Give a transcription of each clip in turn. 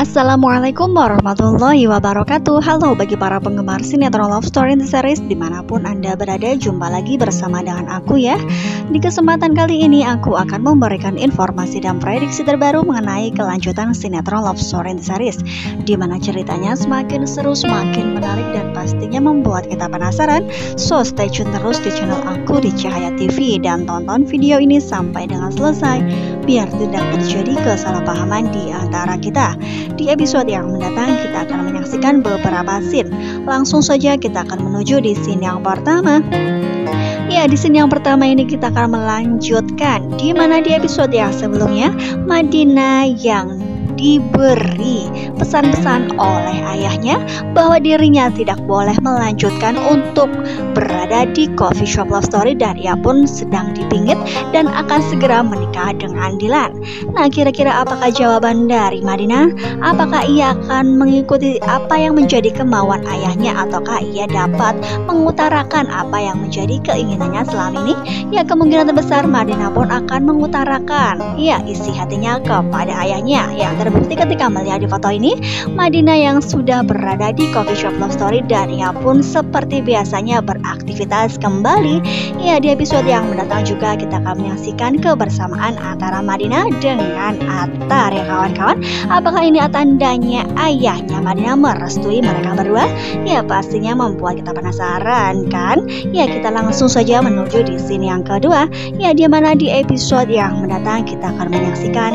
Assalamualaikum warahmatullahi wabarakatuh. Halo bagi para penggemar sinetron love story the series dimanapun Anda berada, jumpa lagi bersama dengan aku ya. Di kesempatan kali ini aku akan memberikan informasi dan prediksi terbaru mengenai kelanjutan sinetron love story the series, dimana ceritanya semakin seru, semakin menarik, dan pastinya membuat kita penasaran. So stay tune terus di channel aku di Cahaya TV dan tonton video ini sampai dengan selesai biar tidak terjadi kesalahpahaman di antara kita. Di episode yang mendatang kita akan menyaksikan beberapa scene. Langsung saja kita akan menuju di scene yang pertama. Ya, di scene yang pertama ini kita akan melanjutkan di mana di episode yang sebelumnya Madinah yang diberi pesan-pesan oleh ayahnya bahwa dirinya tidak boleh melanjutkan untuk berada di coffee shop love story dan ia pun sedang dipingit dan akan segera menikah dengan Dilan. Nah, kira-kira apakah jawaban dari Madinah? Apakah ia akan mengikuti apa yang menjadi kemauan ayahnya ataukah ia dapat mengutarakan apa yang menjadi keinginannya selama ini? Ya, kemungkinan terbesar Madinah pun akan mengutarakan isi hatinya kepada ayahnya. Yang terbukti ketika melihat di foto ini Madinah yang sudah berada di coffee shop love story dan ia pun seperti biasanya beraktivitas kembali. Ya, di episode yang mendatang juga kita akan menyaksikan kebersamaan antara Madinah dengan Attar ya kawan-kawan. Apakah ini tandanya ayahnya Madinah merestui mereka berdua? Ya, pastinya membuat kita penasaran kan? Ya, kita langsung saja menuju di scene yang kedua. Ya, di mana di episode yang mendatang kita akan menyaksikan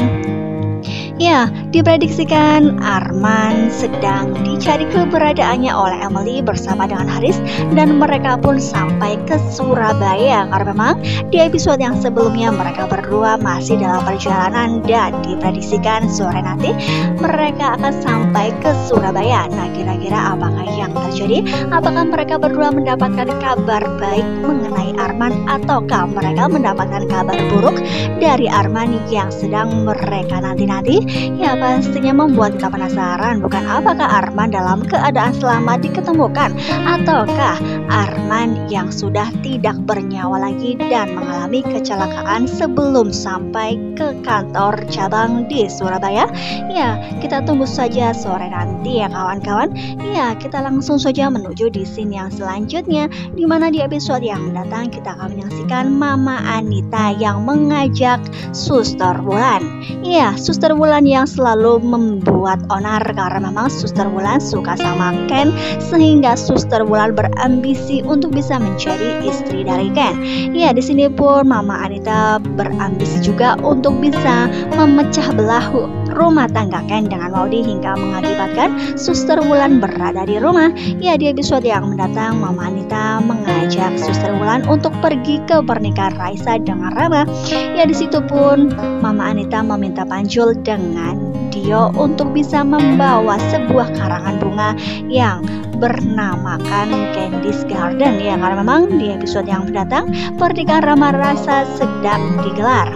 diprediksikan Arman sedang dicari keberadaannya oleh Emily bersama dengan Haris dan mereka pun sampai ke Surabaya karena memang di episode yang sebelumnya mereka berdua masih dalam perjalanan dan diprediksikan sore nanti mereka akan sampai ke Surabaya. Nah, kira-kira apakah yang terjadi? Apakah mereka berdua mendapatkan kabar baik mengenai Arman ataukah mereka mendapatkan kabar buruk dari Arman yang sedang mereka nanti-nanti? Ya, pastinya membuat kita penasaran, bukan apakah Arman dalam keadaan selamat diketemukan ataukah Arman yang sudah tidak bernyawa lagi dan mengalami kecelakaan sebelum sampai ke kantor cabang di Surabaya. Ya, kita tunggu saja sore nanti ya kawan-kawan. Ya, kita langsung saja menuju di scene yang selanjutnya, di mana di episode yang mendatang kita akan menyaksikan Mama Anita yang mengajak Suster Wulan. Ya, Suster Wulan yang selalu membuat onar karena memang Suster Wulan suka sama Ken sehingga Suster Wulan berambisi untuk bisa menjadi istri dari Ken. Ya, di sini pun Mama Anita berambisi juga untuk bisa memecah belah rumah tangga Ken dengan Maudi hingga mengakibatkan Suster Wulan berada di rumah. Ya, di episode yang mendatang Mama Anita mengajak Suster Wulan untuk pergi ke pernikahan Raisa dengan Rama. Ya, di situ pun Mama Anita meminta Panjul dengan Dio untuk bisa membawa sebuah karangan bunga yang bernamakan Candy's Garden ya, karena memang di episode yang mendatang pernikahan Rama Raisa sedang digelar.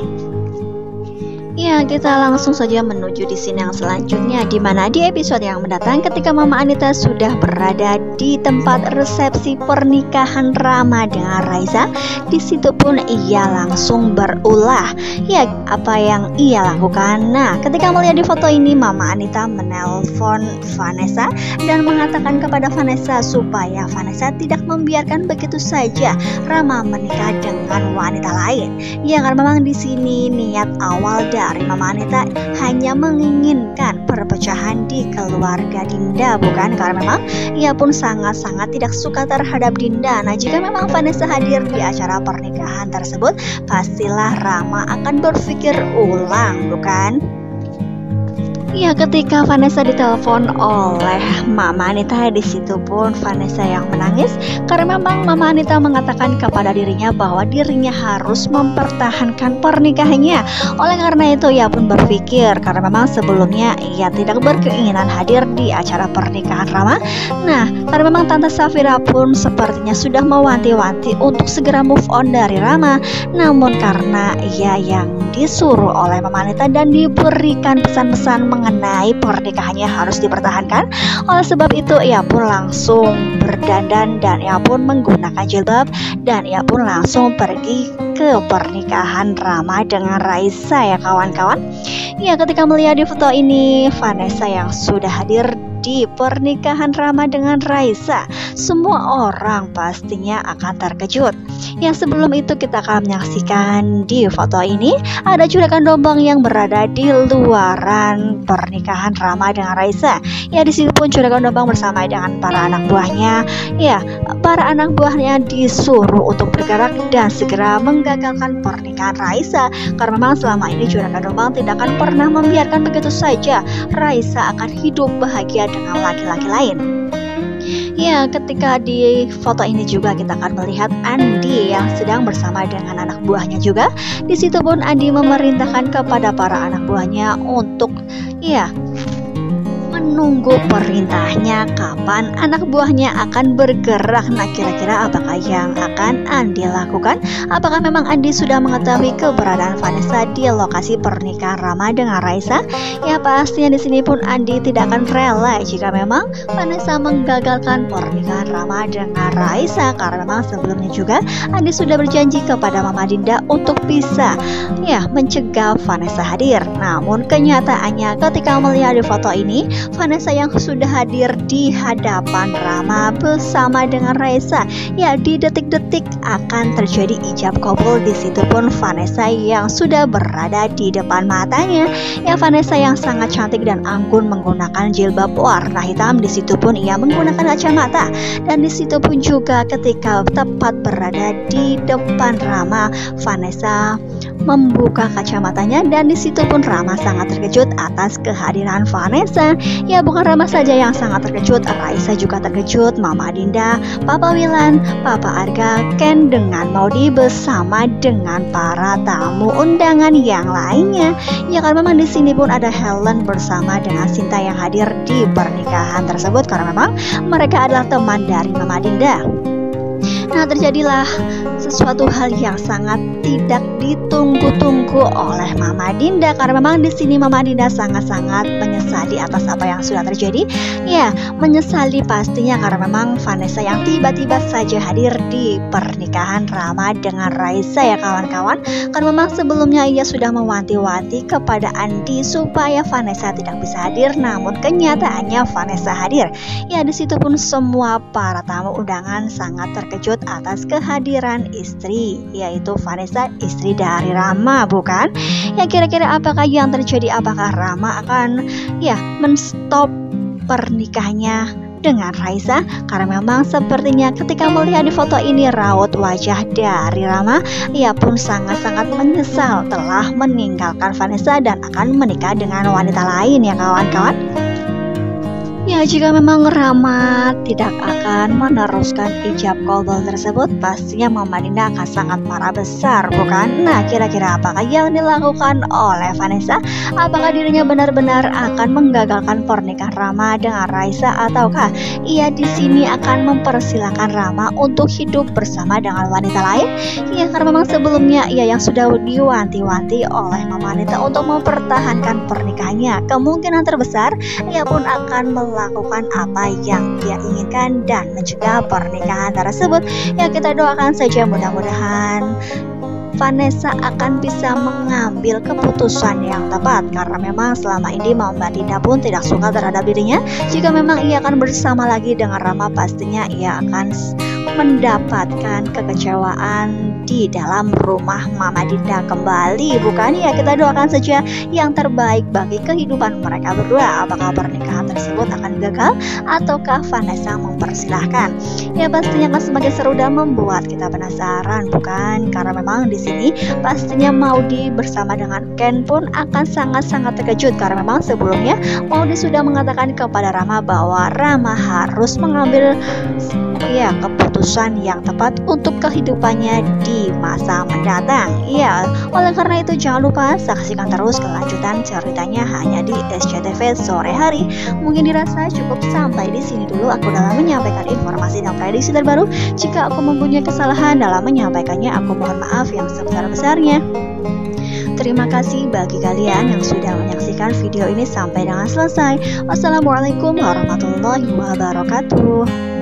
Ya, kita langsung saja menuju di scene yang selanjutnya, di mana di episode yang mendatang ketika Mama Anita sudah berada di tempat resepsi pernikahan Rama dengan Raisa, di situ pun ia langsung berulah apa yang ia lakukan. Nah, ketika melihat di foto ini Mama Anita menelpon Vanessa dan mengatakan kepada Vanessa supaya Vanessa tidak membiarkan begitu saja Rama menikah dengan wanita lain. Ya, karena memang di sini niat awal dari Mama Anita hanya menginginkan perpecahan di keluarga Dinda, bukan? Karena memang ia pun sangat-sangat tidak suka terhadap Dinda. Nah, jika memang Vanessa hadir di acara pernikahan tersebut, pastilah Rama akan berpikir ulang, bukan? Ya, ketika Vanessa ditelepon oleh Mama Anita, di situ pun Vanessa yang menangis karena memang Mama Anita mengatakan kepada dirinya bahwa dirinya harus mempertahankan pernikahannya. Oleh karena itu ia pun berpikir karena memang sebelumnya ia tidak berkeinginan hadir di acara pernikahan Rama. Nah, karena memang Tante Safira pun sepertinya sudah mewanti-wanti untuk segera move on dari Rama, namun karena ia yang disuruh oleh Mama Anita dan diberikan pesan-pesan mengenai pernikahannya harus dipertahankan. Oleh sebab itu ia pun langsung berdandan dan ia pun menggunakan jilbab dan ia pun langsung pergi ke pernikahan Rama dengan Raisa ya kawan-kawan. Ya, ketika melihat di foto ini Vanessa yang sudah hadir di pernikahan Rama dengan Raisa, semua orang pastinya akan terkejut. Yang sebelum itu kita akan menyaksikan di foto ini ada juragan Dombang yang berada di luaran pernikahan Rama dengan Raisa. Ya, di sini pun juragan Dombang bersama dengan para anak buahnya. Ya, para anak buahnya disuruh untuk bergerak dan segera menggagalkan pernikahan Raisa, karena memang selama ini juragan Dombang tidak akan pernah membiarkan begitu saja Raisa akan hidup bahagia dengan laki-laki lain. Ya, ketika di foto ini juga kita akan melihat Andi yang sedang bersama dengan anak buahnya juga. Di situ pun Andi memerintahkan kepada para anak buahnya untuk menunggu perintahnya kapan anak buahnya akan bergerak. Nah, kira-kira apakah yang akan Andi lakukan? Apakah memang Andi sudah mengetahui keberadaan Vanessa di lokasi pernikahan Rama dengan Raisa? Ya, pastinya di sini pun Andi tidak akan rela jika memang Vanessa menggagalkan pernikahan Rama dengan Raisa, karena memang sebelumnya juga Andi sudah berjanji kepada Mama Dinda untuk bisa mencegah Vanessa hadir. Namun kenyataannya ketika melihat di foto ini, Vanessa yang sudah hadir di hadapan Rama bersama dengan Raisa. Ya, di detik-detik akan terjadi ijab kabul. Di situ pun Vanessa yang sudah berada di depan matanya. Ya, Vanessa yang sangat cantik dan anggun menggunakan jilbab warna hitam. Di situ pun ia menggunakan kacamata. Dan di situ pun juga ketika tepat berada di depan Rama, Vanessa membuka kacamatanya dan di situ pun Rama sangat terkejut atas kehadiran Vanessa. Ya, bukan Rama saja yang sangat terkejut, Raisa juga terkejut, Mama Dinda, Papa Wilan, Papa Arga, Ken dengan Maudi bersama dengan para tamu undangan yang lainnya. Ya, karena memang di sini pun ada Helen bersama dengan Sinta yang hadir di pernikahan tersebut, karena memang mereka adalah teman dari Mama Dinda. Nah, terjadilah sesuatu hal yang sangat tidak ditunggu-tunggu oleh Mama Dinda, karena memang di sini Mama Dinda sangat-sangat menyesali atas apa yang sudah terjadi. Ya, menyesali pastinya karena memang Vanessa yang tiba-tiba saja hadir di pernikahan Rama dengan Raisa ya kawan-kawan. Karena memang sebelumnya ia sudah mewanti-wanti kepada Andi supaya Vanessa tidak bisa hadir, namun kenyataannya Vanessa hadir. Ya, di situ pun semua para tamu undangan sangat terkejut atas kehadiran istri, yaitu Vanessa, istri dari Rama, bukan? Ya, kira-kira apakah yang terjadi? Apakah Rama akan menstop pernikahannya dengan Raisa? Karena memang sepertinya ketika melihat di foto ini raut wajah dari Rama, ia pun sangat-sangat menyesal telah meninggalkan Vanessa dan akan menikah dengan wanita lain ya kawan-kawan. Ya, jika memang Rama tidak akan meneruskan ijab kabul tersebut, pastinya Mama Dinda akan sangat marah besar, bukan? Nah, kira-kira apakah yang dilakukan oleh Vanessa? Apakah dirinya benar-benar akan menggagalkan pernikahan Rama dengan Raisa, ataukah ia di sini akan mempersilahkan Rama untuk hidup bersama dengan wanita lain? Ya, karena memang sebelumnya ia yang sudah diwanti-wanti oleh Mama Dinda untuk mempertahankan pernikahannya. Kemungkinan terbesar ia pun akan melakukan apa yang dia inginkan dan mencegah pernikahan tersebut. Ya, kita doakan saja mudah-mudahan Vanessa akan bisa mengambil keputusan yang tepat, karena memang selama ini Mama Dinda pun tidak suka terhadap dirinya. Jika memang ia akan bersama lagi dengan Rama, pastinya ia akan mendapatkan kekecewaan di dalam rumah Mama Dinda kembali, bukan? Ya, kita doakan saja yang terbaik bagi kehidupan mereka berdua. Apakah pernikahan tersebut akan gagal ataukah Vanessa mempersilahkan? Ya, pastinya akan semakin seru dan membuat kita penasaran, bukan? Karena memang di sini pastinya Maudi bersama dengan Ken pun akan sangat-sangat terkejut, karena memang sebelumnya Maudi sudah mengatakan kepada Rama bahwa Rama harus mengambil keputusan yang tepat untuk kehidupannya di masa mendatang. Ya, oleh karena itu jangan lupa saksikan terus kelanjutan ceritanya hanya di SCTV sore hari. Mungkin dirasa cukup sampai di sini dulu aku dalam menyampaikan informasi dan prediksi terbaru. Jika aku mempunyai kesalahan dalam menyampaikannya, aku mohon maaf yang sebesar-besarnya. Terima kasih bagi kalian yang sudah menyaksikan video ini sampai dengan selesai. Wassalamualaikum warahmatullahi wabarakatuh.